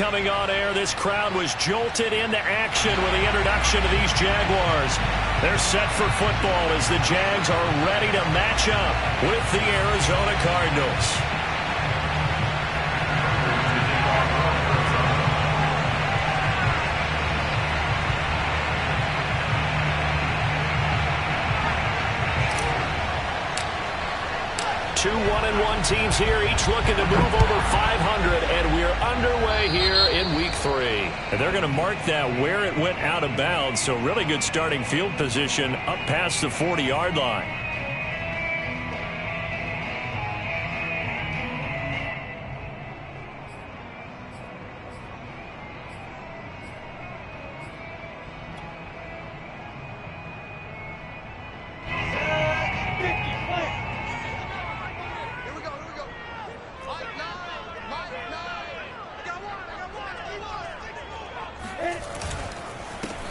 coming on air. This crowd was jolted into action with the introduction of these Jaguars. They're set for football as the Jags are ready to match up with the Arizona Cardinals. 2 1-1 teams here, each looking to move over 500, and we're underway here in week 3. And they're going to mark that where it went out of bounds, so really good starting field position up past the 40-yard line.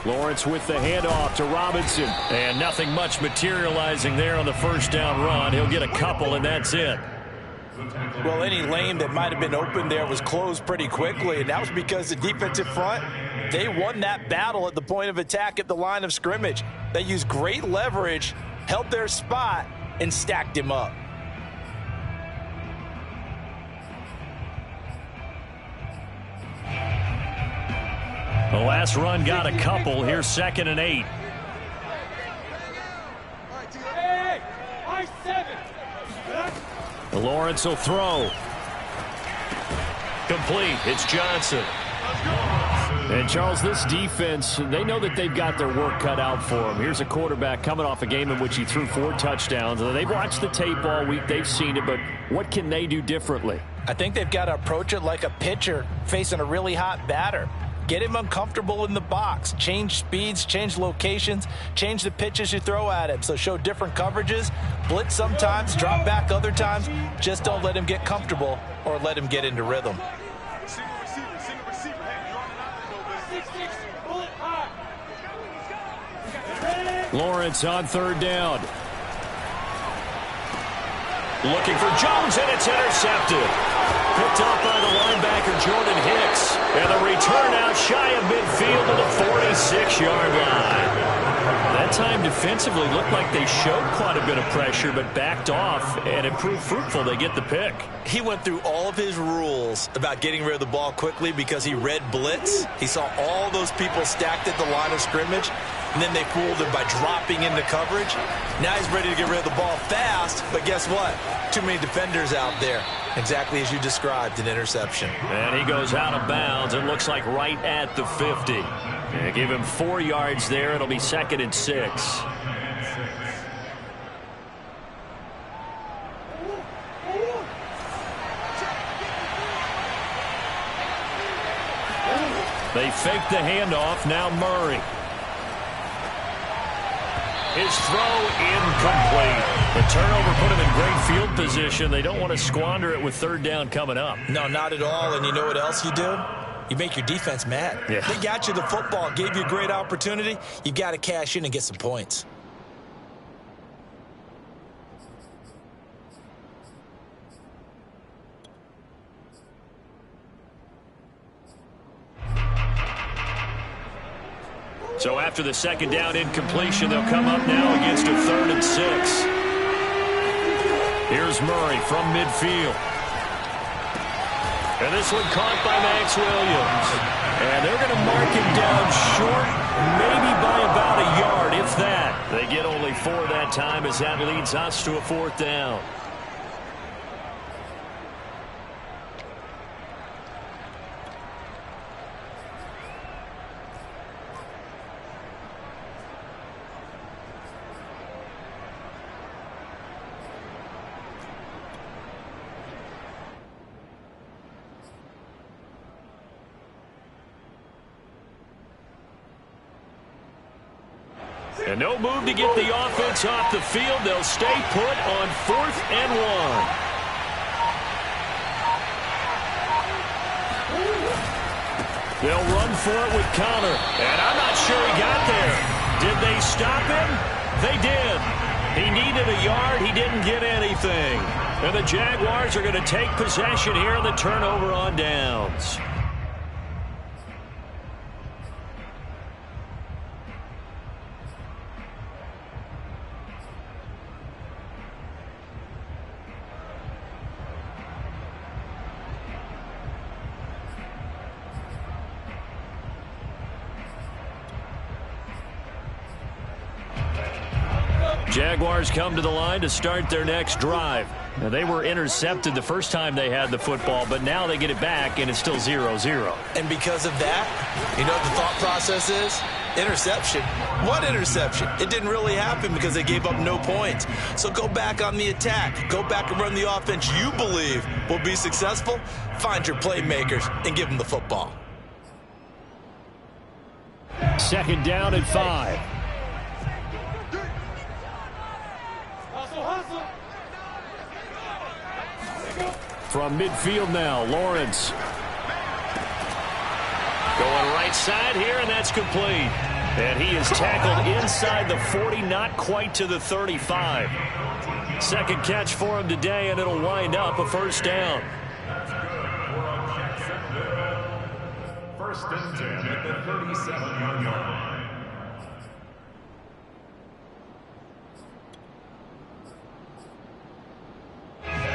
Lawrence with the handoff to Robinson. And nothing much materializing there on the first down run. He'll get a couple, and that's it. Well, any lane that might have been open there was closed pretty quickly, and that was because the defensive front, they won that battle at the point of attack at the line of scrimmage. They used great leverage, held their spot, and stacked him up. The last run got a couple. Here's 2nd and 8. Lawrence will throw. Complete. It's Johnson. And, Charles, this defense, they know that they've got their work cut out for them. Here's a quarterback coming off a game in which he threw 4 touchdowns. They've watched the tape all week. They've seen it, but what can they do differently? I think they've got to approach it like a pitcher facing a really hot batter. Get him uncomfortable in the box. Change speeds, change locations, change the pitches you throw at him. So show different coverages, blitz sometimes, drop back other times. Just don't let him get comfortable or let him get into rhythm. Lawrence on 3rd down. Looking for Jones, and it's intercepted. Picked up by the linebacker, Jordan Hicks. And the return out shy of midfield to the 46-yard line. That time defensively looked like they showed quite a bit of pressure, but backed off, and it proved fruitful. They get the pick. He went through all of his rules about getting rid of the ball quickly because he read blitz. He saw all those people stacked at the line of scrimmage, and then they fooled him by dropping into coverage. Now he's ready to get rid of the ball fast, but guess what? Too many defenders out there. Exactly as you described, an interception. And he goes out of bounds. It looks like right at the 50. And give him 4 yards there. It'll be 2nd and 6. They fake the handoff. Now Murray. His throw incomplete. The turnover put him in great field position. They don't want to squander it with 3rd down coming up. No, not at all. And you know what else you do? You make your defense mad. Yeah. They got you the football, gave you a great opportunity. You got to cash in and get some points. So after the 2nd down incompletion, they'll come up now against a 3rd and 6. Here's Murray from midfield. And this one caught by Max Williams. And they're going to mark him down short, maybe by about a yard, if that. They get only 4 that time as that leads us to a 4th down. And no move to get the offense off the field. They'll stay put on 4th and 1. They'll run for it with Connor. And I'm not sure he got there. Did they stop him? They did. He needed a yard. He didn't get anything. And the Jaguars are going to take possession here on the turnover on downs. Jaguars come to the line to start their next drive. Now, they were intercepted the first time they had the football, but now they get it back, and it's still 0-0. And because of that, you know what the thought process is? Interception. What interception? It didn't really happen because they gave up no points. So go back on the attack. Go back and run the offense you believe will be successful. Find your playmakers and give them the football. 2nd down and 5. From midfield now, Lawrence. Going right side here, and that's complete. And he is tackled inside the 40, not quite to the 35. Second catch for him today, and it'll wind up a 1st down. 1st and 10 at the 37-yard line.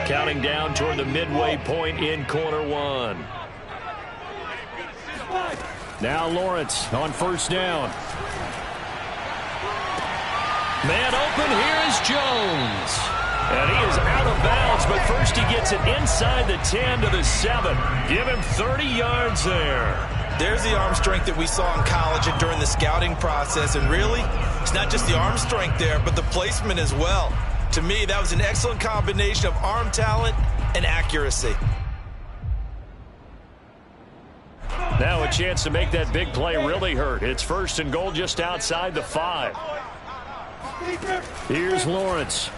Counting down toward the midway point in corner 1. Now Lawrence on 1st down. Man open, here is Jones. And he is out of bounds, but first he gets it inside the 10 to the 7. Give him 30 yards there. There's the arm strength that we saw in college and during the scouting process. And really, it's not just the arm strength there, but the placement as well. To me, that was an excellent combination of arm talent and accuracy. Now a chance to make that big play really hurt. It's 1st and goal just outside the 5. Here's Lawrence.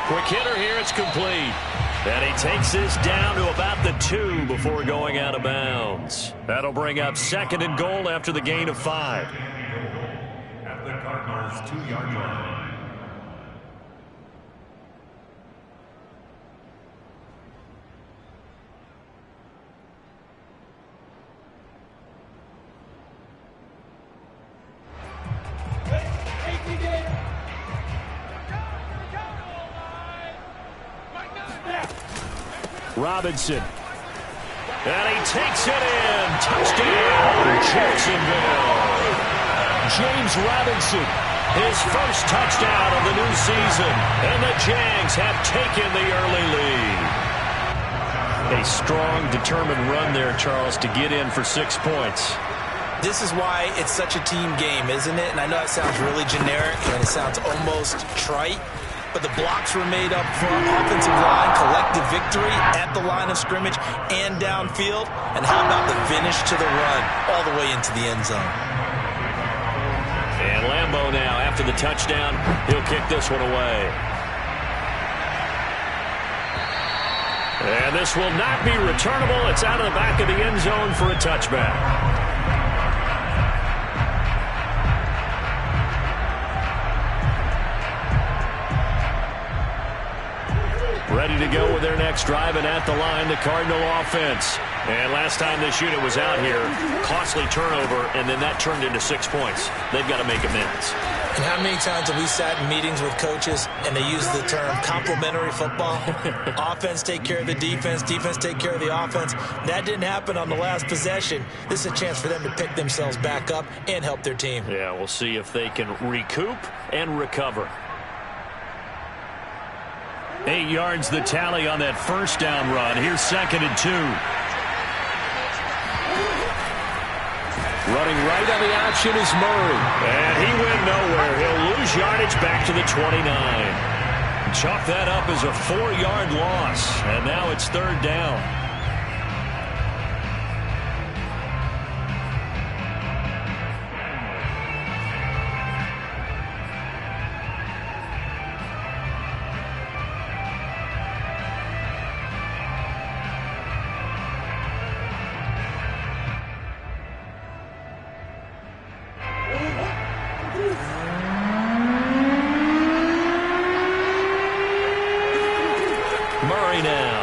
Quick hitter here, it's complete. And he takes this down to about the 2 before going out of bounds. That'll bring up 2nd and goal after the gain of 5. At the Cardinals' 2-yard line. Robinson. And he takes it in. Touchdown, Jacksonville. James Robinson, his 1st touchdown of the new season. And the Jags have taken the early lead. A strong, determined run there, Charles, to get in for 6 points. This is why it's such a team game, isn't it? And I know it sounds really generic and it sounds almost trite. But the blocks were made up front, offensive line, collective victory at the line of scrimmage and downfield. And how about the finish to the run all the way into the end zone? And Lambeau now, after the touchdown, he'll kick this one away. And this will not be returnable. It's out of the back of the end zone for a touchback. Ready to go with their next drive, and at the line, the Cardinal offense. And last time this unit was out here, costly turnover, and then that turned into 6 points. They've got to make amends. And how many times have we sat in meetings with coaches and they use the term complementary football? Offense take care of the defense, defense take care of the offense. That didn't happen on the last possession. This is a chance for them to pick themselves back up and help their team. Yeah, we'll see if they can recoup and recover. 8 yards the tally on that 1st down run. Here's 2nd and 2. Running right on the option is Murray. And he went nowhere. He'll lose yardage back to the 29. Chalk that up as a 4-yard loss. And now it's 3rd down. Murray now.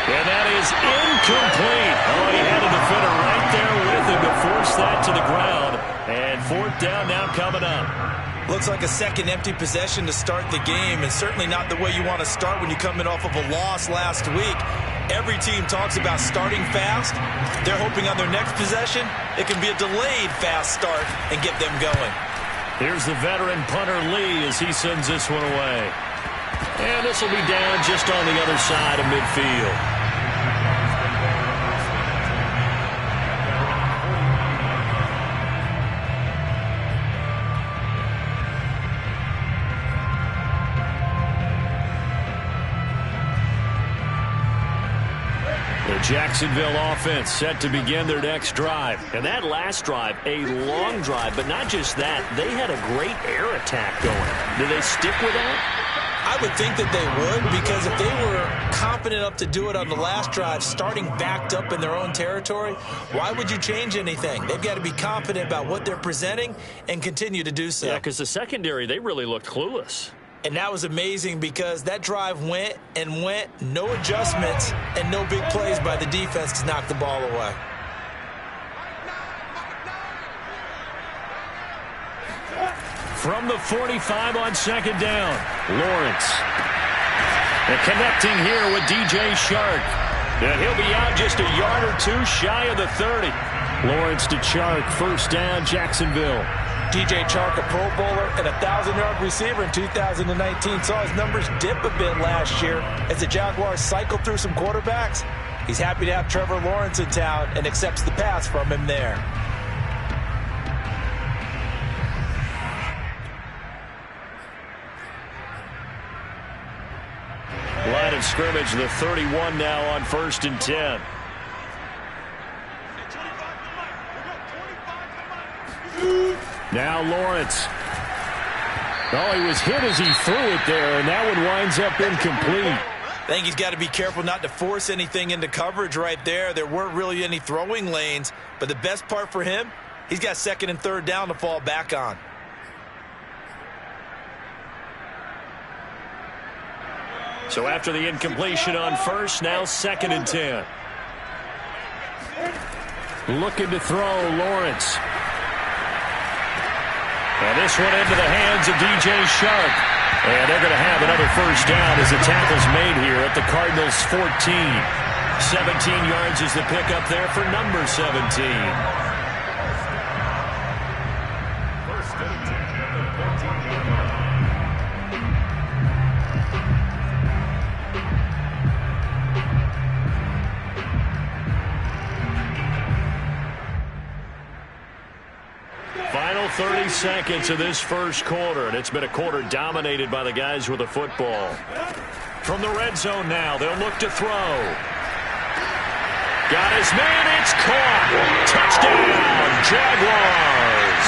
And that is incomplete. Oh, he had a defender right there with him to force that to the ground. And 4th down now coming up. Looks like a second empty possession to start the game, and certainly not the way you want to start when you're coming off of a loss last week. Every team talks about starting fast. They're hoping on their next possession, it can be a delayed fast start and get them going. Here's the veteran punter Lee as he sends this one away. And this will be down just on the other side of midfield. The Jacksonville offense set to begin their next drive. And that last drive, a long drive, but not just that. They had a great air attack going. Do they stick with that? I would think that they would, because if they were confident enough to do it on the last drive, starting backed up in their own territory, why would you change anything? They've got to be confident about what they're presenting and continue to do so. Yeah, because the secondary, they really looked clueless. And that was amazing because that drive went and went, no adjustments, and no big plays by the defense to knock the ball away. From the 45 on second down, Lawrence. And connecting here with DJ Chark. And he'll be out just a yard or two shy of the 30. Lawrence to Chark, first down, Jacksonville. DJ Chark, a Pro Bowler and a 1,000-yard receiver in 2019, saw his numbers dip a bit last year as the Jaguars cycled through some quarterbacks. He's happy to have Trevor Lawrence in town and accepts the pass from him there. Line of scrimmage, the 31 now on 1st and 10. Now Lawrence. Oh, he was hit as he threw it there, and that one winds up incomplete. I think he's got to be careful not to force anything into coverage right there. There weren't really any throwing lanes, but the best part for him, he's got second and third down to fall back on. So after the incompletion on first, now 2nd and 10. Looking to throw, Lawrence. And this one into the hands of DJ Chark. And they're going to have another first down as the tackle's made here at the Cardinals' 14. 17 yards is the pickup there for number 17. Final 30 seconds of this first quarter, and it's been a quarter dominated by the guys with the football. From the red zone now, they'll look to throw. Got his man, it's caught. Touchdown, Jaguars.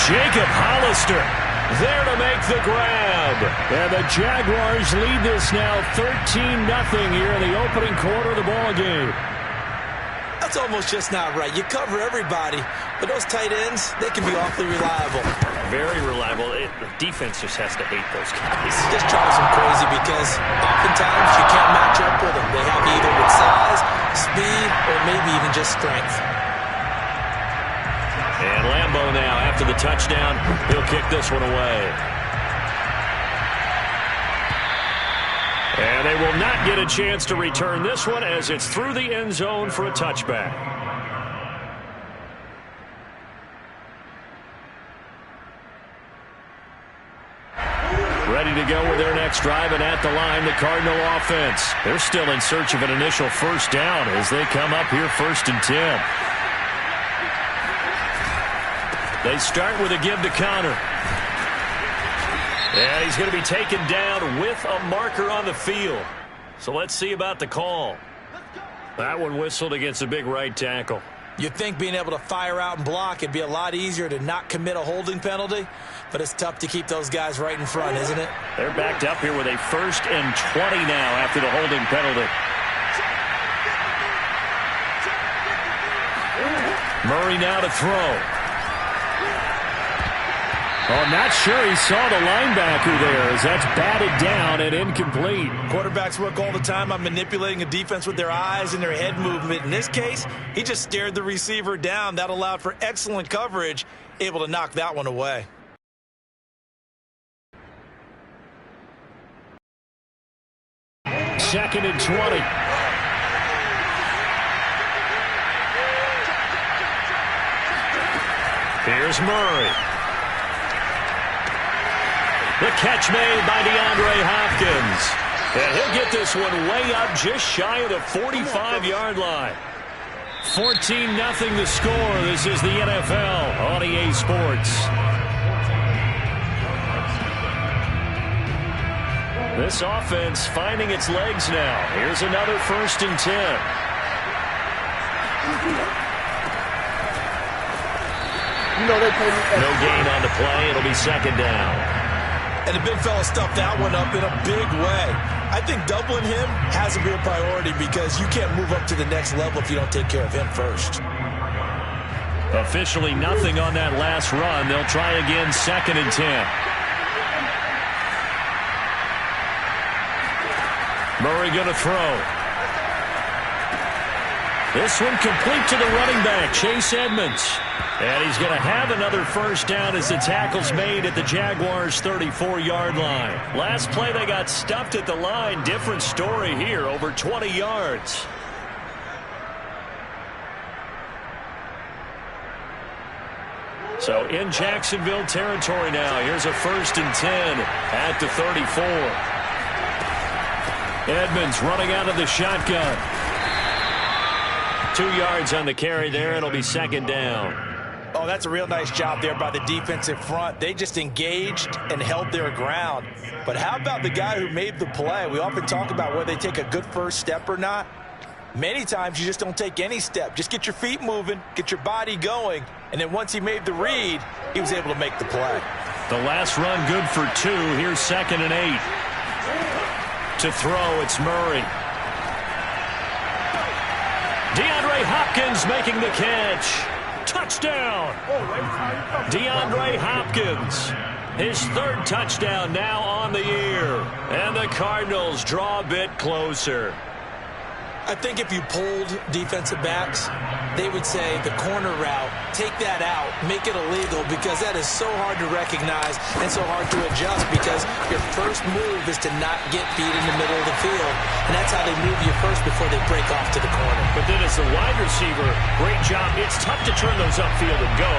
Jacob Hollister there to make the grab. And the Jaguars lead this now 13-0 here in the opening quarter of the ball game. That's almost just not right. You cover everybody, but those tight ends, they can be awfully reliable. Very reliable. The defense just has to hate those guys. Just drives them crazy because oftentimes you can't match up with them. They have either with size, speed, or maybe even just strength. And Lambo now, after the touchdown, he'll kick this one away. And they will not get a chance to return this one as it's through the end zone for a touchback. Ready to go with their next drive, and at the line, the Cardinal offense. They're still in search of an initial first down as they come up here 1st and 10. They start with a give to Connor. Yeah, he's going to be taken down with a marker on the field. So let's see about the call. That one whistled against a big right tackle. You'd think being able to fire out and block, it'd be a lot easier to not commit a holding penalty, but it's tough to keep those guys right in front, isn't it? They're backed up here with a 1st and 20 now after the holding penalty. Murray now to throw. Oh, not sure he saw the linebacker there as that's batted down and incomplete. Quarterbacks work all the time on manipulating a defense with their eyes and their head movement. In this case, he just stared the receiver down. That allowed for excellent coverage, able to knock that one away. 2nd and 20. Here's Murray. The catch made by DeAndre Hopkins. And he'll get this one way up just shy of the 45-yard line. 14-0 the score. This is the NFL on EA Sports. This offense finding its legs now. Here's another 1st and 10. No gain on the play. It'll be 2nd down. And the big fella stuffed that one up in a big way. I think doubling him has a real priority because you can't move up to the next level if you don't take care of him first. Officially nothing on that last run. They'll try again, 2nd and 10. Murray going to throw. This one complete to the running back, Chase Edmonds. And he's going to have another 1st down as the tackle's made at the Jaguars' 34-yard line. Last play they got stuffed at the line. Different story here, over 20 yards. So in Jacksonville territory now. Here's a 1st and 10 at the 34. Edmonds running out of the shotgun. 2 yards on the carry there. It'll be 2nd down. Oh, that's a real nice job there by the defensive front. They just engaged and held their ground. But how about the guy who made the play? We often talk about whether they take a good first step or not. Many times you just don't take any step. Just get your feet moving, get your body going, and then once he made the read, he was able to make the play. The last run good for 2. Here's 2nd and 8. To throw, it's Murray. DeAndre Hopkins making the catch. Touchdown! DeAndre Hopkins. His 3rd touchdown now on the year. And the Cardinals draw a bit closer. I think if you polled defensive backs, they would say the corner route, take that out, make it illegal, because that is so hard to recognize and so hard to adjust, because your first move is to not get beat in the middle of the field, and that's how they move you first before they break off to the corner. But then as the wide receiver, great job. It's tough to turn those upfield and go,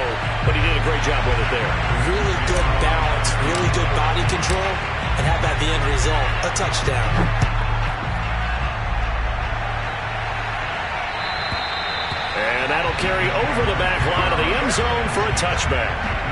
but he did a great job with it there. Really good balance, really good body control, and how about the end result? A touchdown. And that'll carry over the back line of the end zone for a touchback.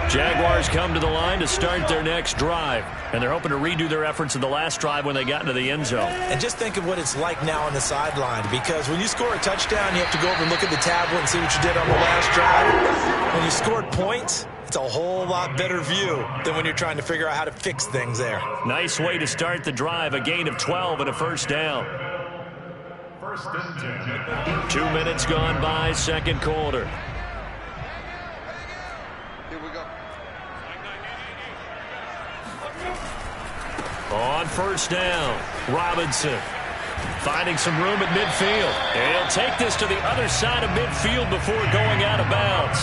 Jaguars come to the line to start their next drive. And they're hoping to redo their efforts in the last drive when they got into the end zone. And just think of what it's like now on the sideline, because when you score a touchdown, you have to go over and look at the tablet and see what you did on the last drive. When you scored points, it's a whole lot better view than when you're trying to figure out how to fix things there. Nice way to start the drive, a gain of 12 and a 1st down. 1st and 10. 2 minutes gone by, 2nd quarter. On 1st down, Robinson finding some room at midfield. And he'll take this to the other side of midfield before going out of bounds.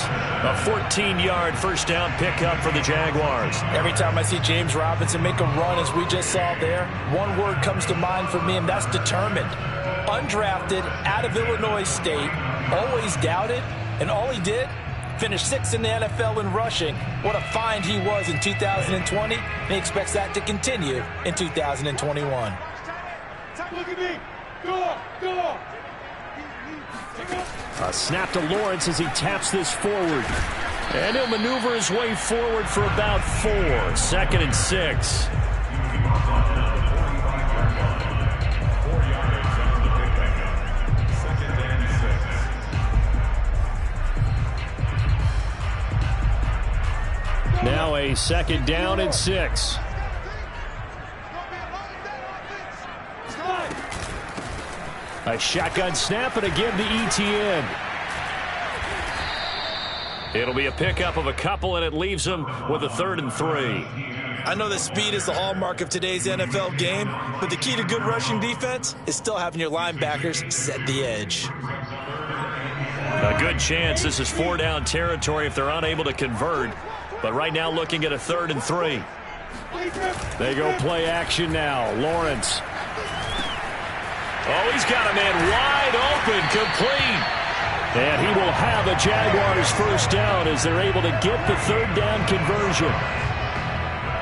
A 14-yard 1st down pickup for the Jaguars. Every time I see James Robinson make a run, as we just saw there, one word comes to mind for me, and that's determined. Undrafted, out of Illinois State, always doubted, and all he did, finished 6th in the NFL in rushing. What a find he was in 2020, and he expects that to continue in 2021. Look at me. Go. A snap to Lawrence as he taps this forward. And he'll maneuver his way forward for about 4. 2nd and 6. Now a 2nd down and 6. A shotgun snap, and again to Etienne. It'll be a pickup of a couple, and it leaves him with a 3rd and 3. I know that speed is the hallmark of today's NFL game, but the key to good rushing defense is still having your linebackers set the edge. A good chance this is 4-down territory if they're unable to convert. But right now looking at a 3rd and 3. They go play action now. Lawrence. Oh, he's got a man wide open, complete. And he will have a Jaguars first down as they're able to get the 3rd down conversion.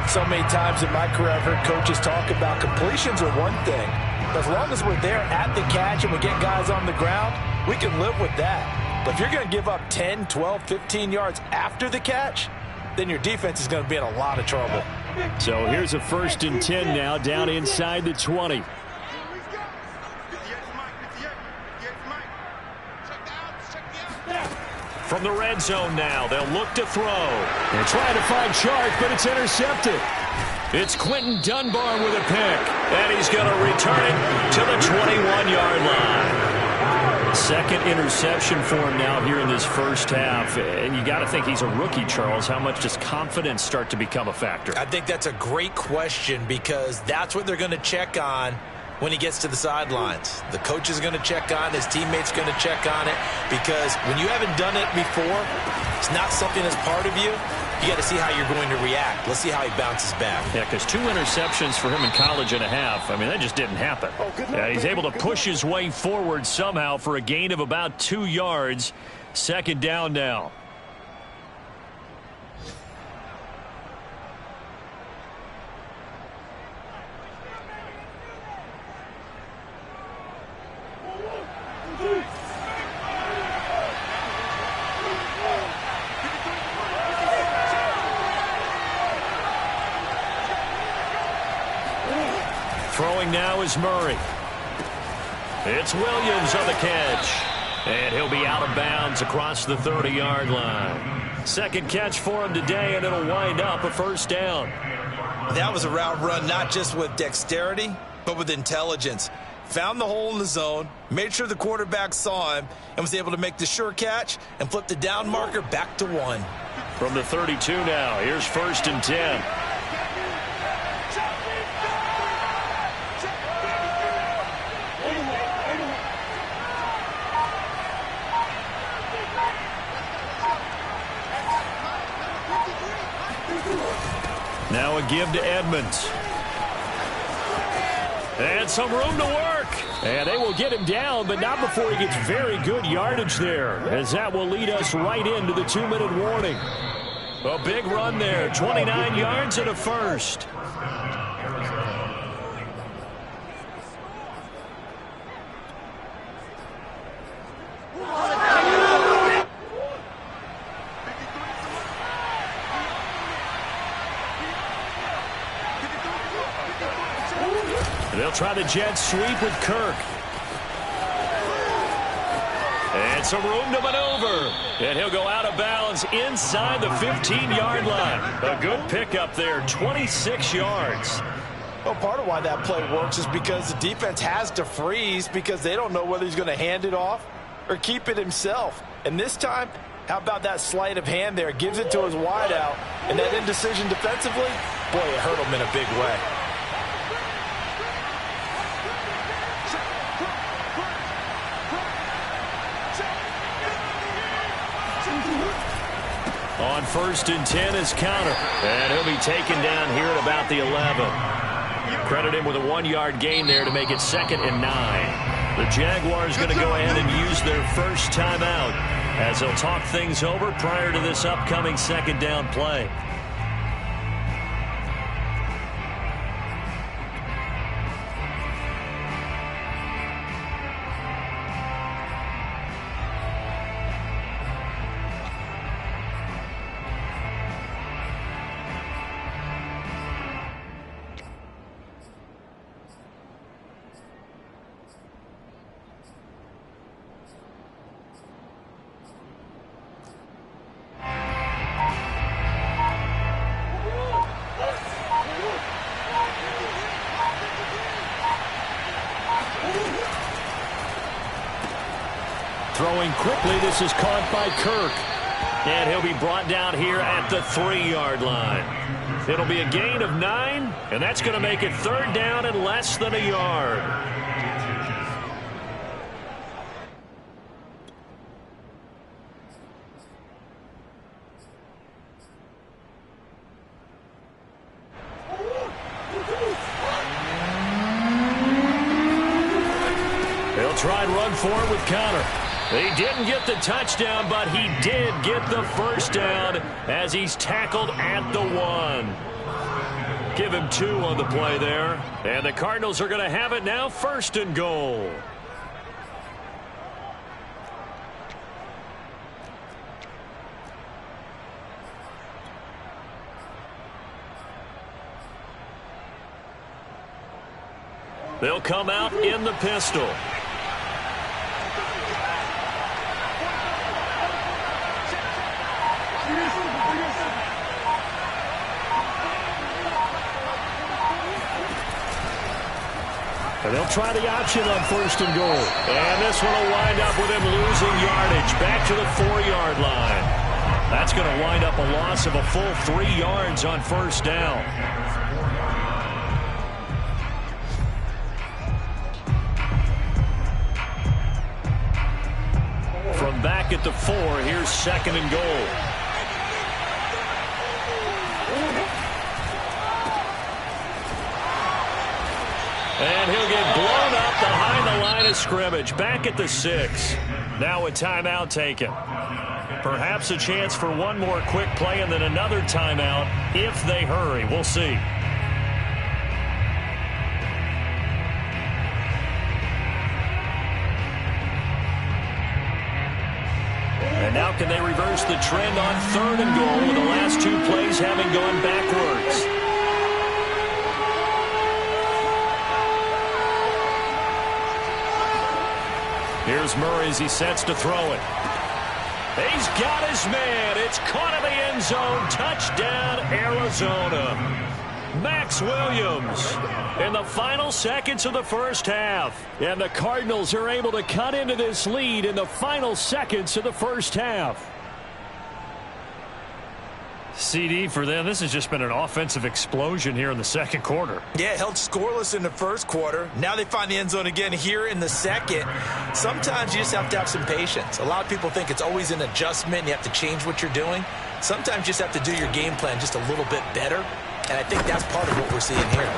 So many times in my career I've heard coaches talk about completions are one thing. But as long as we're there at the catch and we get guys on the ground, we can live with that. But if you're going to give up 10, 12, 15 yards after the catch, then your defense is going to be in a lot of trouble. So here's a 1st and 10 now down inside the 20. From the red zone now, they'll look to throw. They're trying to find Chark, but it's intercepted. It's Quentin Dunbar with a pick, and he's going to return it to the 21-yard line. 2nd interception for him now here in this first half. And you got to think he's a rookie, Charles. How much does confidence start to become a factor? I think that's a great question because that's what they're going to check on when he gets to the sidelines. The coach is going to check on it. His teammates going to check on it because when you haven't done it before, it's not something that's part of you. You got to see how you're going to react. Let's see how he bounces back. Yeah, because 2 interceptions for him in college and a half. I mean, that just didn't happen. He's able to push his way forward somehow for a gain of about 2 yards. 2nd down now. Throwing now is Murray. It's Williams on the catch. And he'll be out of bounds across the 30-yard line. 2nd catch for him today, and it'll wind up a 1st down. That was a route run not just with dexterity, but with intelligence. Found the hole in the zone, made sure the quarterback saw him, and was able to make the sure catch and flip the down marker back to 1. From the 32 now, here's 1st and 10. Now a give to Edmonds. And some room to work. And they will get him down, but not before he gets very good yardage there, as that will lead us right into the 2-minute warning. A big run there, 29 yards and a 1st. They'll try the jet sweep with Kirk. And some room to maneuver. And he'll go out of bounds inside the 15-yard line. A good pickup there, 26 yards. Well, part of why that play works is because the defense has to freeze because they don't know whether he's going to hand it off or keep it himself. And this time, how about that sleight of hand there? Gives it to his wideout. And that indecision defensively, boy, it hurt him in a big way. On 1st and 10 is counter. And he'll be taken down here at about the 11. Credit him with a 1-yard gain there to make it 2nd and 9. The Jaguars going to go ahead and use their first timeout as they'll talk things over prior to this upcoming 2nd down play. Throwing quickly, this is caught by Kirk. And he'll be brought down here at the 3-yard line. It'll be a gain of 9, and that's going to make it 3rd down and less than a yard. They'll try and run for it with Connor. He didn't get the touchdown, but he did get the first down as he's tackled at the 1. Give him 2 on the play there. And the Cardinals are going to have it now, 1st and goal. They'll come out in the pistol. And they'll try the option on 1st and goal. And this one will wind up with him losing yardage back to the 4-yard line. That's going to wind up a loss of a full 3 yards on 1st down. From back at the 4, here's 2nd and goal. And he'll get blown up behind the line of scrimmage. Back at the 6. Now a timeout taken. Perhaps a chance for one more quick play and then another timeout if they hurry. We'll see. And now can they reverse the trend on 3rd and goal with the last 2 plays having gone backwards? Here's Murray as he sets to throw it. He's got his man. It's caught in the end zone. Touchdown, Arizona. Max Williams in the final seconds of the 1st half. And the Cardinals are able to cut into this lead in the final seconds of the 1st half. CD for them, this has just been an offensive explosion here in the 2nd quarter. Yeah, held scoreless in the 1st quarter. Now they find the end zone again here in the 2nd. Sometimes you just have to have some patience. A lot of people think it's always an adjustment. You have to change what you're doing. Sometimes you just have to do your game plan just a little bit better. And I think that's part of what we're seeing here.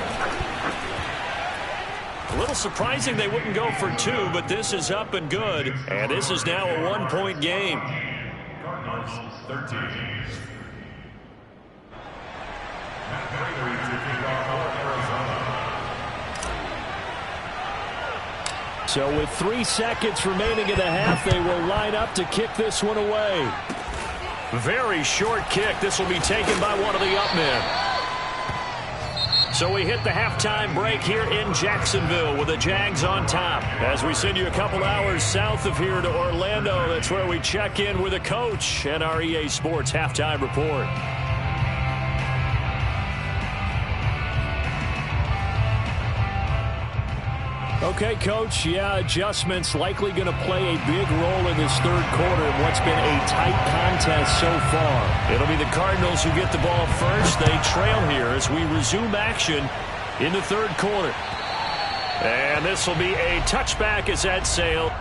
A little surprising they wouldn't go for 2, but this is up and good. And this is now a 1-point game. Cardinals 13. So with 3 seconds remaining in the half, they will line up to kick this one away. Very short kick. This will be taken by one of the up men. So we hit the halftime break here in Jacksonville with the Jags on top. As we send you a couple hours south of here to Orlando, that's where we check in with the coach and our EA Sports halftime report. Okay, Coach, yeah, adjustments likely going to play a big role in this 3rd quarter in what's been a tight contest so far. It'll be the Cardinals who get the ball first. They trail here as we resume action in the 3rd quarter. And this will be a touchback as that sailed.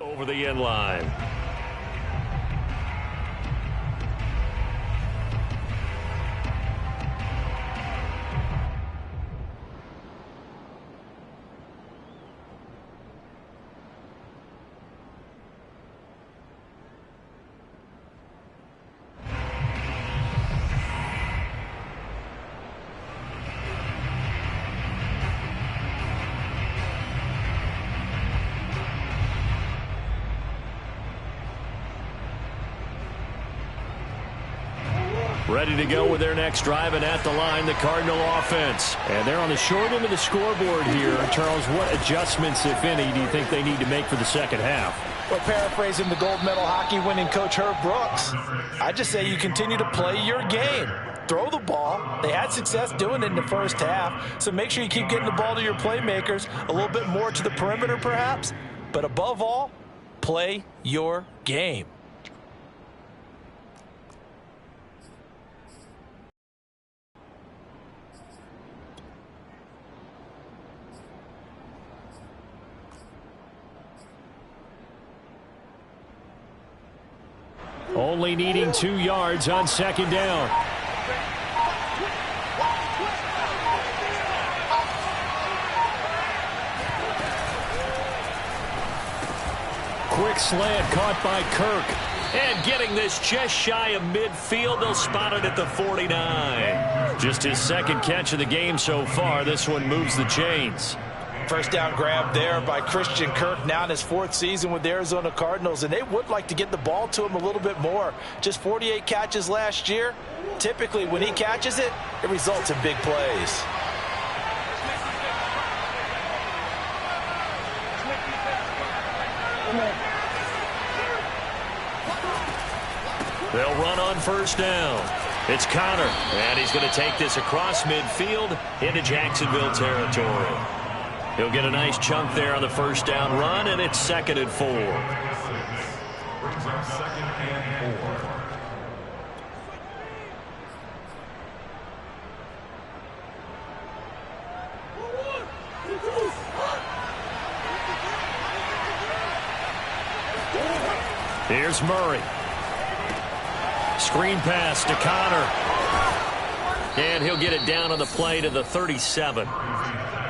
Over the end line. Ready to go with their next drive, and at the line, the Cardinal offense. And they're on the short end of the scoreboard here. Charles, what adjustments, if any, do you think they need to make for the second half? Well, paraphrasing the gold medal hockey winning coach Herb Brooks, I just say you continue to play your game. Throw the ball. They had success doing it in the first half, so make sure you keep getting the ball to your playmakers, a little bit more to the perimeter perhaps, but above all, play your game. Only needing 2 yards on second down. Quick slant caught by Kirk. And getting this just shy of midfield. They'll spot it at the 49. Just his second catch of the game so far. This one moves the chains. First down grab there by Christian Kirk, now in his 4th season with the Arizona Cardinals, and they would like to get the ball to him a little bit more. Just 48 catches last year. Typically, when he catches it, it results in big plays. They'll run on first down. It's Connor, and he's going to take this across midfield into Jacksonville territory. He'll get a nice chunk there on the first down run, and it's 2nd and 4. Brings up 2nd and 4. Here's Murray. Screen pass to Connor. And he'll get it down on the play to the 37.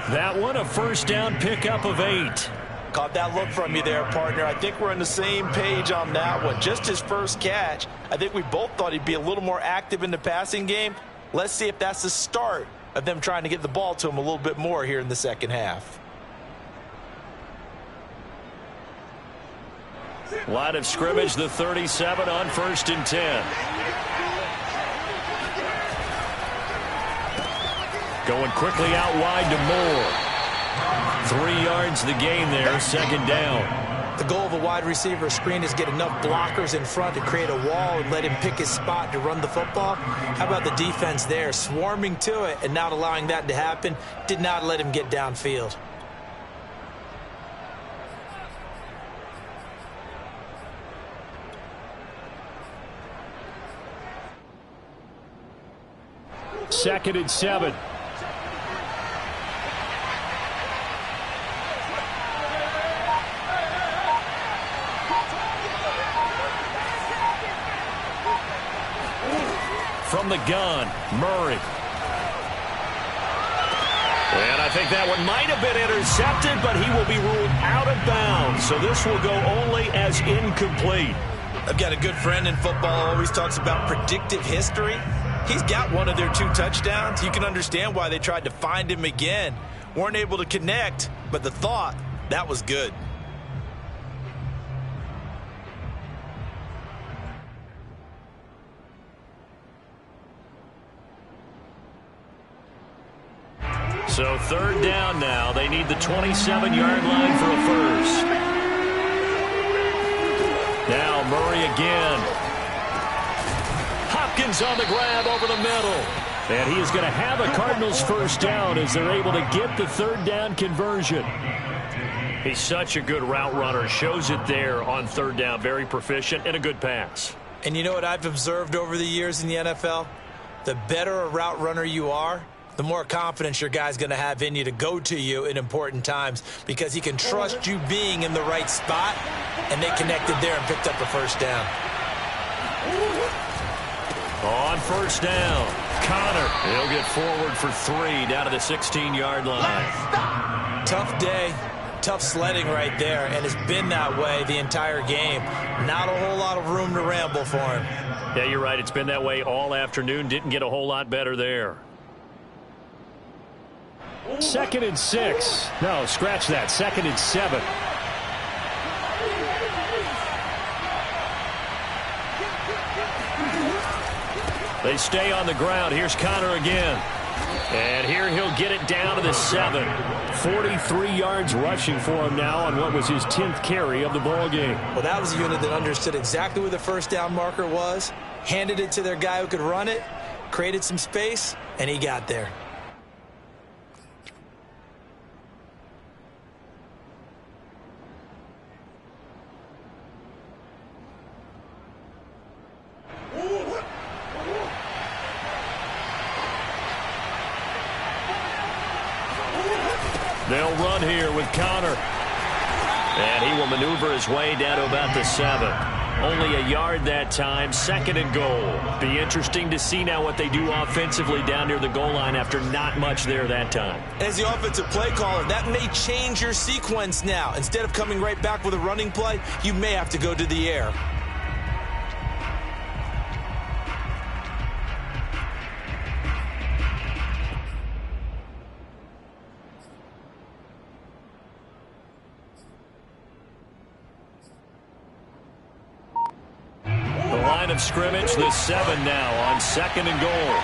That one, a first down pickup of 8. Caught that look from you there, partner. I think we're on the same page on that one. Just his first catch. I think we both thought he'd be a little more active in the passing game. Let's see if that's the start of them trying to get the ball to him a little bit more here in the second half. Line of scrimmage, the 37 on 1st and 10. Going quickly out wide to Moore. 3 yards the gain there, 2nd down. The goal of a wide receiver screen is get enough blockers in front to create a wall and let him pick his spot to run the football. How about the defense there, swarming to it and not allowing that to happen? Did not let him get downfield. Second and 7. From the gun, Murray. And I think that one might have been intercepted, but he will be ruled out of bounds. So this will go only as incomplete. I've got a good friend in football, always talks about predictive history. He's got one of their 2 touchdowns. You can understand why they tried to find him again. Weren't able to connect, but the thought, that was good. So 3rd down now. They need the 27-yard line for a first. Now Murray again. Hopkins on the grab over the middle. And he is going to have a Cardinals first down as they're able to get the 3rd down conversion. He's such a good route runner. Shows it there on 3rd down. Very proficient and a good pass. And you know what I've observed over the years in the NFL? The better a route runner you are, the more confidence your guy's going to have in you to go to you in important times because he can trust you being in the right spot, and they connected there and picked up a first down. On first down, Connor. He'll get forward for 3 down to the 16-yard line. Tough day, tough sledding right there, and it's been that way the entire game. Not a whole lot of room to ramble for him. Yeah, you're right. It's been that way all afternoon. Didn't get a whole lot better there. 2nd and 6. No, scratch that. 2nd and 7. They stay on the ground. Here's Connor again. And here he'll get it down to the 7. 43 yards rushing for him now on what was his 10th carry of the ball game. Well, that was a unit that understood exactly where the first down marker was, handed it to their guy who could run it, created some space, and he got there. They'll run here with Connor. And he will maneuver his way down to about the 7. Only a yard that time, 2nd and goal. Be interesting to see now what they do offensively down near the goal line after not much there that time. As the offensive play caller, that may change your sequence now. Instead of coming right back with a running play, you may have to go to the air. Of scrimmage, the 7 now on 2nd and goal.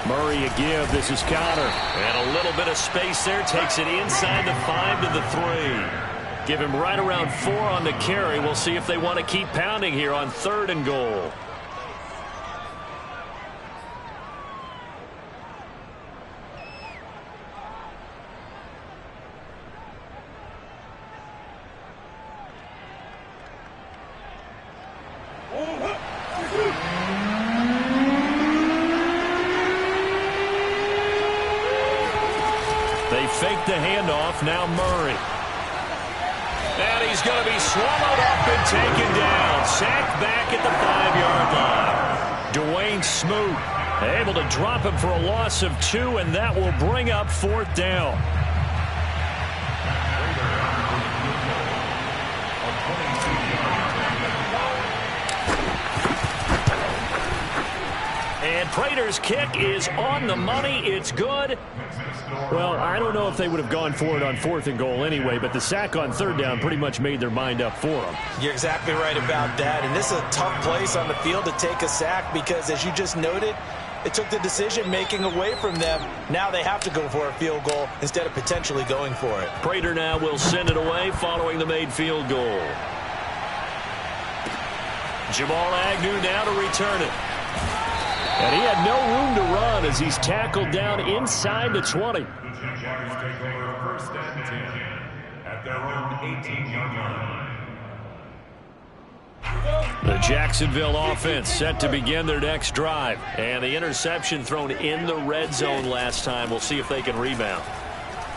Murray a give. This is Connor. And a little bit of space there. Takes it inside the 5 to the 3. Give him right around 4 on the carry. We'll see if they want to keep pounding here on 3rd and goal. Fake the handoff, now Murray. And he's going to be swallowed up and taken down. Sacked back at the 5-yard line. Dwayne Smoot able to drop him for a loss of 2, and that will bring up 4th down. And Prater's kick is on the money. It's good. Well, I don't know if they would have gone for it on 4th and goal anyway, but the sack on 3rd down pretty much made their mind up for them. You're exactly right about that. And this is a tough place on the field to take a sack because, as you just noted, it took the decision-making away from them. Now they have to go for a field goal instead of potentially going for it. Prater now will send it away following the made field goal. Jamal Agnew now to return it. And he had no room to run as he's tackled down inside the 20. The Jaguars take over 1st and 10 at their own 18-yard line. The Jacksonville offense set to begin their next drive. And the interception thrown in the red zone last time. We'll see if they can rebound.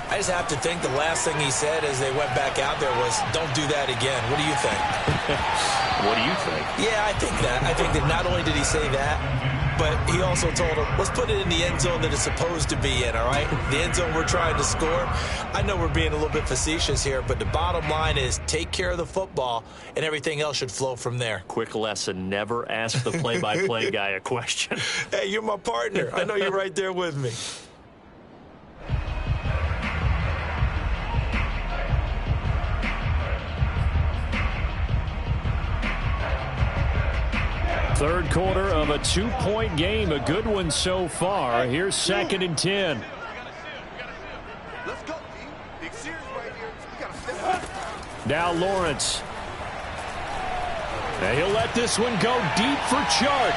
I just have to think the last thing he said as they went back out there was, don't do that again. What do you think? What do you think? Yeah, I think that. I think that not only did he say that, but he also told him, let's put it in the end zone that it's supposed to be in, all right? The end zone we're trying to score. I know we're being a little bit facetious here, but the bottom line is take care of the football, and everything else should flow from there. Quick lesson, never ask the play-by-play guy a question. Hey, you're my partner. I know you're right there with me. Third quarter of a 2-point game, a good one so far. Here's 2nd and 10. Let's go, D. Big series right here. We gotta step up. Now Lawrence. And he'll let this one go deep for Chark.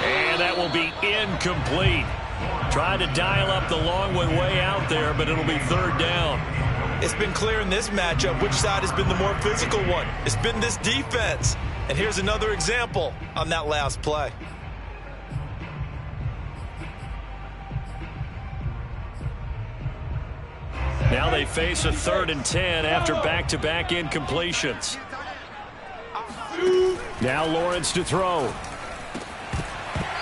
And that will be incomplete. Trying to dial up the long one way out there, but it'll be 3rd down. It's been clear in this matchup which side has been the more physical one. It's been this defense. And here's another example on that last play. Now they face a 3rd and 10 after back-to-back incompletions. Now Lawrence to throw.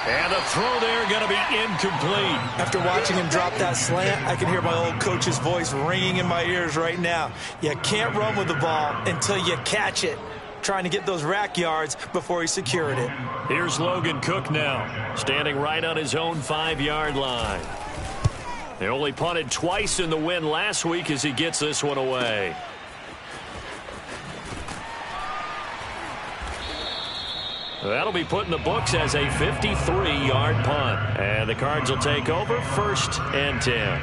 And the throw there going to be incomplete. After watching him drop that slant, I can hear my old coach's voice ringing in my ears right now. You can't run with the ball until you catch it. Trying to get those rack yards before he secured it. Here's Logan Cook now, standing right on his own 5-yard line. They only punted twice in the win last week as he gets this one away. That'll be put in the books as a 53-yard punt. And the Cards will take over 1st and 10.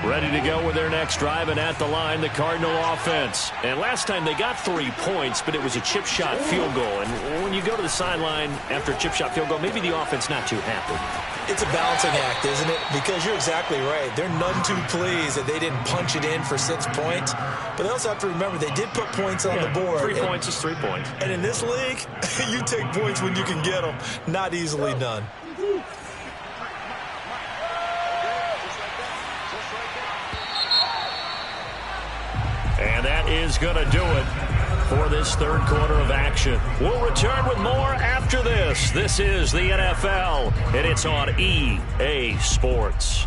Ready to go with their next drive, and at the line, the Cardinal offense. And last time they got 3 points, but it was a chip shot field goal. And when you go to the sideline after a chip shot field goal, maybe the offense not too happy. It's a balancing act, isn't it? Because you're exactly right. They're none too pleased that they didn't punch it in for 6 points. But they also have to remember they did put points on the board. 3 points is 3 points. And in this league, you take points when you can get them. Not easily done. And that is going to do it for this 3rd quarter of action. We'll return with more after this. This is the NFL, and it's on EA Sports.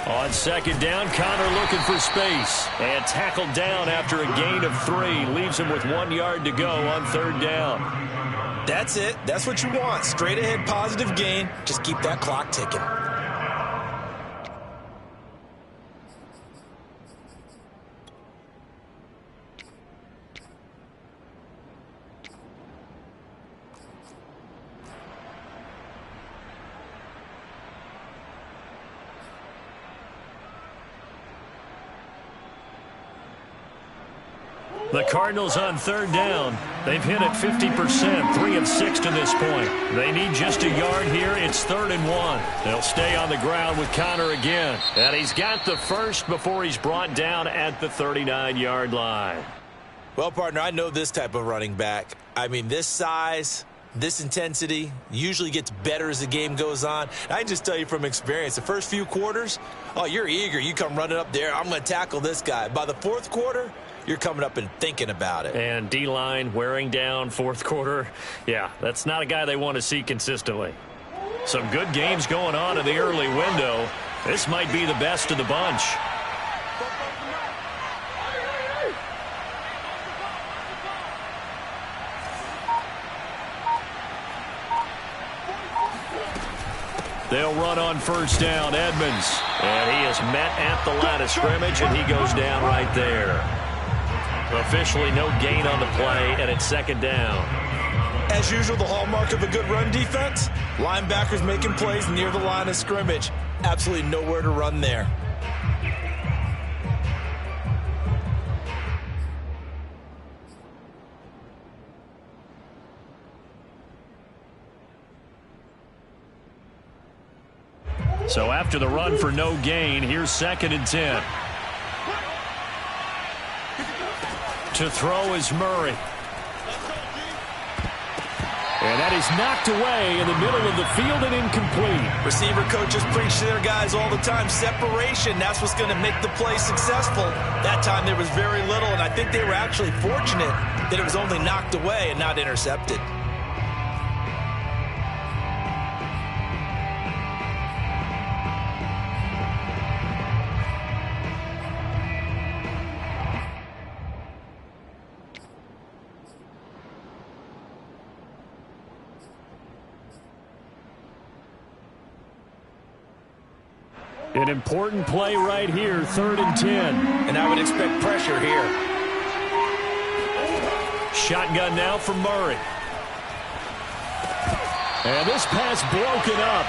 On 2nd down, Connor looking for space. And tackled down after a gain of 3. Leaves him with 1 yard to go on 3rd down. That's it. That's what you want. Straight ahead positive gain. Just keep that clock ticking. The Cardinals on 3rd down. They've hit it 50%, 3 of 6 to this point. They need just a yard here. It's 3rd and 1. They'll stay on the ground with Connor again. And he's got the first before he's brought down at the 39-yard line. Well, partner, I know this type of running back. I mean, this size, this intensity usually gets better as the game goes on. I can just tell you from experience, the first few quarters, oh, you're eager. You come running up there. I'm going to tackle this guy. By the 4th quarter, you're coming up and thinking about it. And D-line wearing down 4th quarter. Yeah, that's not a guy they want to see consistently. Some good games going on in the early window. This might be the best of the bunch. They'll run on 1st down, Edmonds. And he is met at the line of scrimmage, and he goes down right there. Officially no gain on the play, and it's 2nd down. As usual, the hallmark of a good run defense, linebackers making plays near the line of scrimmage. Absolutely nowhere to run there. So after the run for no gain, here's 2nd and 10. To throw is Murray. And that is knocked away in the middle of the field and incomplete. Receiver coaches preach to their guys all the time. Separation, that's what's going to make the play successful. That time there was very little, and I think they were actually fortunate that it was only knocked away and not intercepted. An important play right here, 3rd and 10. And I would expect pressure here. Shotgun now from Murray. And this pass broken up.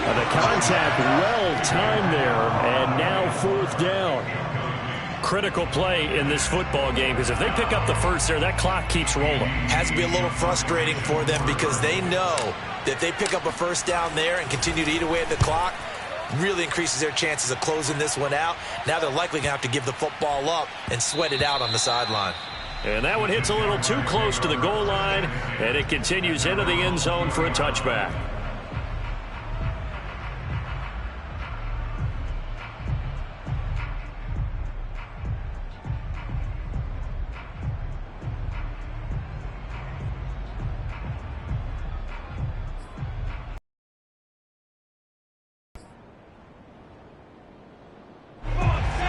The contact well timed there, and now 4th down. Critical play in this football game, because if they pick up the first there, that clock keeps rolling. Has to be a little frustrating for them because they know that if they pick up a first down there and continue to eat away at the clock, really increases their chances of closing this one out. Now they're likely going to have to give the football up and sweat it out on the sideline. And that one hits a little too close to the goal line, and it continues into the end zone for a touchback.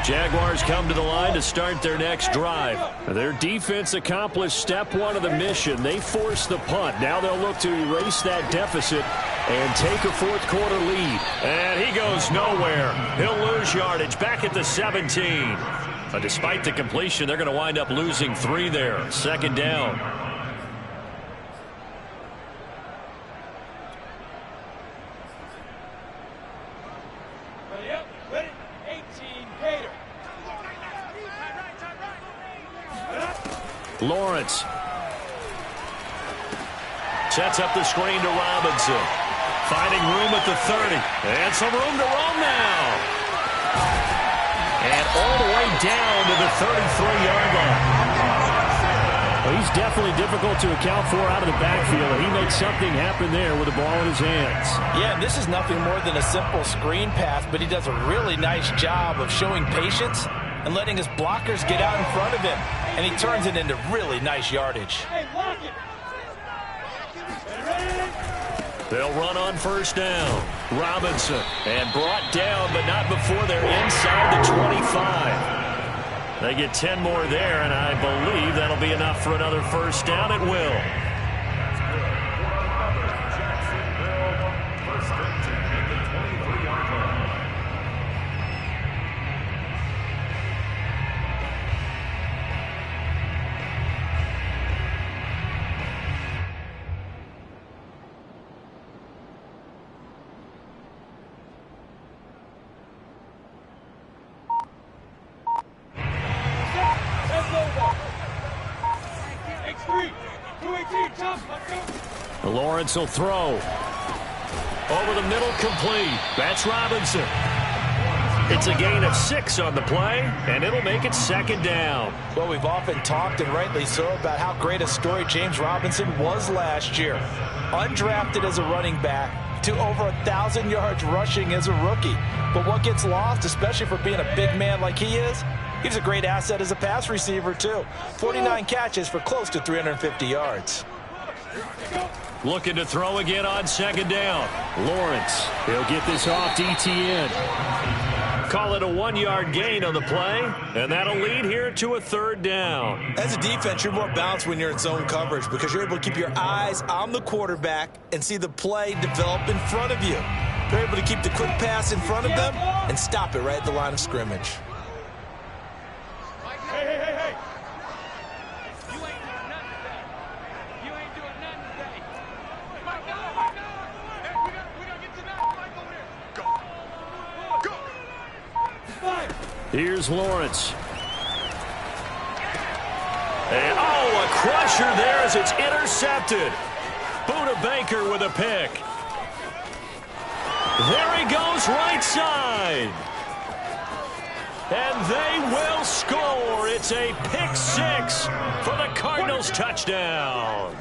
Jaguars come to the line to start their next drive. Their defense accomplished step 1 of the mission. They forced the punt. Now they'll look to erase that deficit and take a 4th quarter lead. And he goes nowhere. He'll lose yardage back at the 17. But despite the completion, they're going to wind up losing 3 there. 2nd down. Lawrence sets up the screen to Robinson. Finding room at the 30. And some room to roam now. And all the way down to the 33-yard line. Well, he's definitely difficult to account for out of the backfield, and he made something happen there with the ball in his hands. Yeah, and this is nothing more than a simple screen pass, but he does a really nice job of showing patience and letting his blockers get out in front of him. And he turns it into really nice yardage. They'll run on 1st down. Robinson. And brought down, but not before they're inside the 25. They get 10 more there, and I believe that'll be enough for another 1st down. It will. Lawrence will throw. Over the middle, complete. That's Robinson. It's a gain of 6 on the play, and it'll make it 2nd down. Well, we've often talked, and rightly so, about how great a story James Robinson was last year. Undrafted as a running back to over 1,000 yards rushing as a rookie. But what gets lost, especially for being a big man like he is, he's a great asset as a pass receiver, too. 49 catches for close to 350 yards. Looking to throw again on 2nd down. Lawrence, he'll get this off to ETN. Call it a 1-yard gain on the play, and that'll lead here to a 3rd down. As a defense, you're more balanced when you're in zone coverage because you're able to keep your eyes on the quarterback and see the play develop in front of you. They're able to keep the quick pass in front of them and stop it right at the line of scrimmage. Hey. Here's Lawrence. And, a crusher there as it's intercepted. Buda Baker with a pick. There he goes, right side. And they will score. It's a pick 6 for the Cardinals touchdown.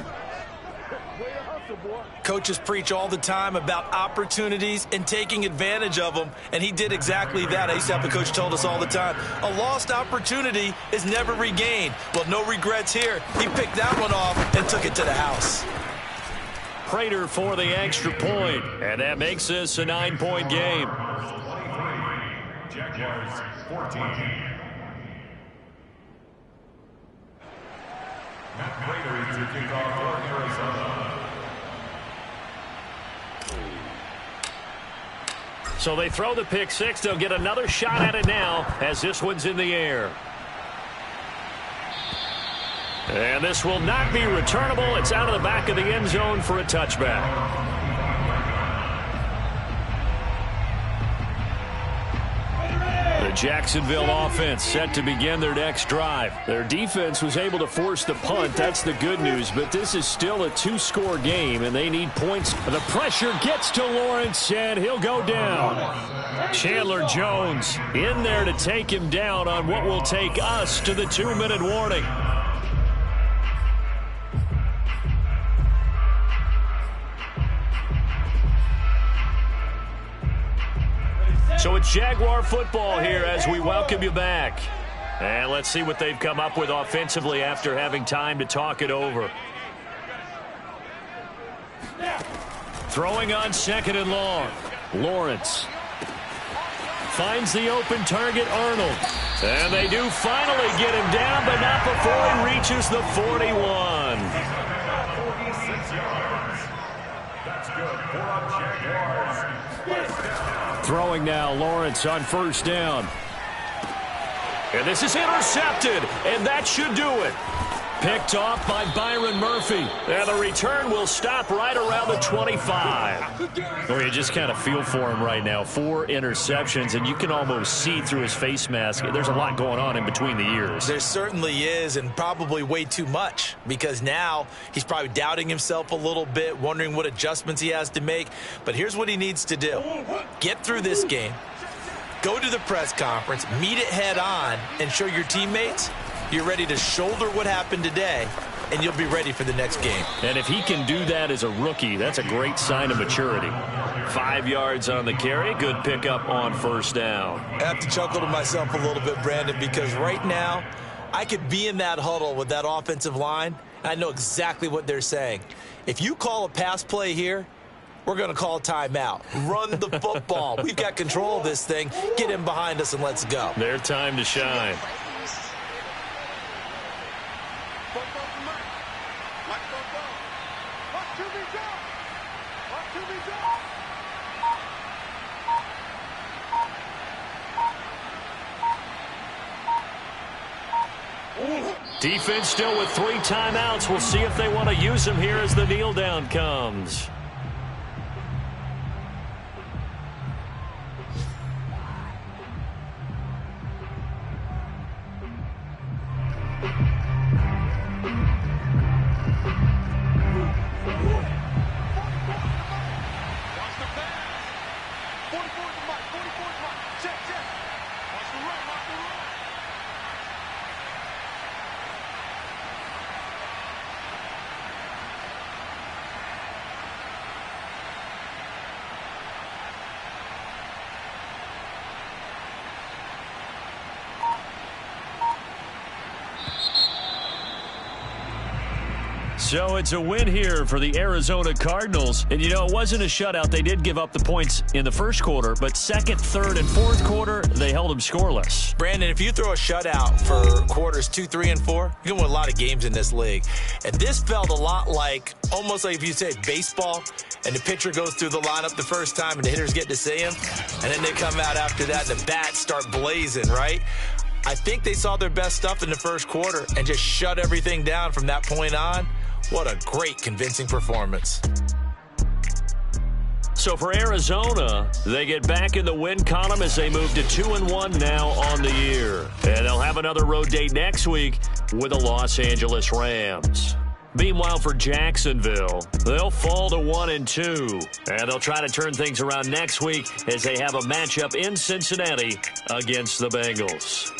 Coaches preach all the time about opportunities and taking advantage of them, and he did exactly that. I used to have a coach told us all the time, a lost opportunity is never regained. Well, no regrets here. He picked that one off and took it to the house. Prater for the extra point, and that makes this a 9-point game. Jaguars 14. Matt Prater to kick off for Arizona. So they throw the pick six. They'll get another shot at it now as this one's in the air. And this will not be returnable. It's out of the back of the end zone for a touchback. The Jacksonville offense set to begin their next drive. Their defense was able to force the punt. That's the good news, but this is still a two-score game, and they need points. The pressure gets to Lawrence, and he'll go down. Chandler Jones in there to take him down on what will take us to the 2-minute warning. So it's Jaguar football here as we welcome you back. And let's see what they've come up with offensively after having time to talk it over. Throwing on 2nd and long. Lawrence finds the open target, Arnold. And they do finally get him down, but not before he reaches the 41. 46 yards. That's good for the Jaguars. Throwing now, Lawrence on 1st down. And this is intercepted, and that should do it. Picked off by Byron Murphy. And the return will stop right around the 25. Well, you just kind of feel for him right now. 4 interceptions, and you can almost see through his face mask. There's a lot going on in between the ears. There certainly is, and probably way too much, because now he's probably doubting himself a little bit, wondering what adjustments he has to make. But here's what he needs to do. Get through this game, go to the press conference, meet it head on, and show your teammates you're ready to shoulder what happened today, and you'll be ready for the next game. And if he can do that as a rookie, that's a great sign of maturity. 5 yards on the carry. Good pickup on 1st down. I have to chuckle to myself a little bit, Brandon, because right now I could be in that huddle with that offensive line. I know exactly what they're saying. If you call a pass play here, we're going to call a timeout. Run the football. We've got control of this thing. Get him behind us and let's go. Their time to shine. Defense still with 3 timeouts. We'll see if they want to use them here as the kneel down comes. So it's a win here for the Arizona Cardinals. And, you know, it wasn't a shutout. They did give up the points in the first quarter, but second, third, and fourth quarter, they held them scoreless. Brandon, if you throw a shutout for quarters 2, 3, and 4, you can win a lot of games in this league. And this felt a lot like, almost like if you say baseball, and the pitcher goes through the lineup the first time and the hitters get to see him, and then they come out after that and the bats start blazing, right? I think they saw their best stuff in the first quarter and just shut everything down from that point on. What a great, convincing performance. So for Arizona, they get back in the win column as they move to 2-1 now on the year. And they'll have another road date next week with the Los Angeles Rams. Meanwhile, for Jacksonville, they'll fall to 1-2. And they'll try to turn things around next week as they have a matchup in Cincinnati against the Bengals.